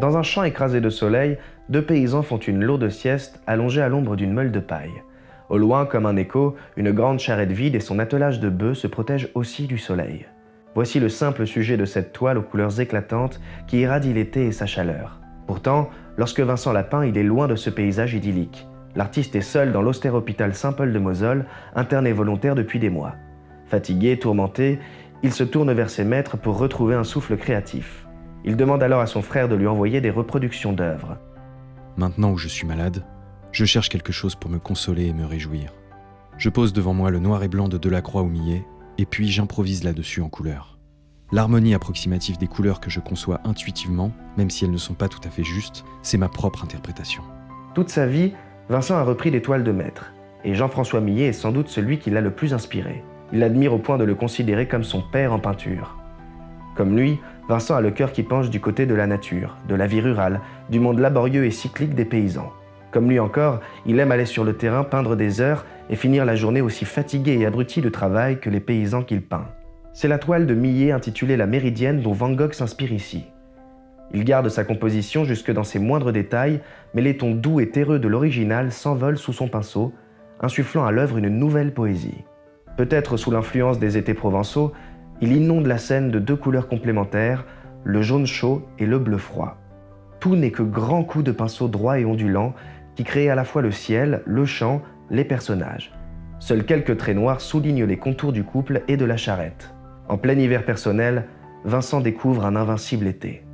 Dans un champ écrasé de soleil, deux paysans font une lourde sieste allongés à l'ombre d'une meule de paille. Au loin, comme un écho, une grande charrette vide et son attelage de bœufs se protègent aussi du soleil. Voici le simple sujet de cette toile aux couleurs éclatantes qui irradie l'été et sa chaleur. Pourtant, lorsque Vincent l'a peint, il est loin de ce paysage idyllique. L'artiste est seul dans l'austère hôpital Saint-Paul de Mosole, interné volontaire depuis des mois. Fatigué, tourmenté, il se tourne vers ses maîtres pour retrouver un souffle créatif. Il demande alors à son frère de lui envoyer des reproductions d'œuvres. Maintenant où je suis malade, je cherche quelque chose pour me consoler et me réjouir. Je pose devant moi le noir et blanc de Delacroix ou Millet, et puis j'improvise là-dessus en couleurs. L'harmonie approximative des couleurs que je conçois intuitivement, même si elles ne sont pas tout à fait justes, c'est ma propre interprétation. Toute sa vie, Vincent a repris des toiles de maître, et Jean-François Millet est sans doute celui qui l'a le plus inspiré. Il l'admire au point de le considérer comme son père en peinture. Comme lui, Vincent a le cœur qui penche du côté de la nature, de la vie rurale, du monde laborieux et cyclique des paysans. Comme lui encore, il aime aller sur le terrain peindre des heures et finir la journée aussi fatigué et abruti de travail que les paysans qu'il peint. C'est la toile de Millet intitulée La Méridienne dont Van Gogh s'inspire ici. Il garde sa composition jusque dans ses moindres détails, mais les tons doux et terreux de l'original s'envolent sous son pinceau, insufflant à l'œuvre une nouvelle poésie. Peut-être sous l'influence des étés provençaux, il inonde la scène de deux couleurs complémentaires, le jaune chaud et le bleu froid. Tout n'est que grands coups de pinceau droits et ondulants qui créent à la fois le ciel, le champ, les personnages. Seuls quelques traits noirs soulignent les contours du couple et de la charrette. En plein hiver personnel, Vincent découvre un invincible été.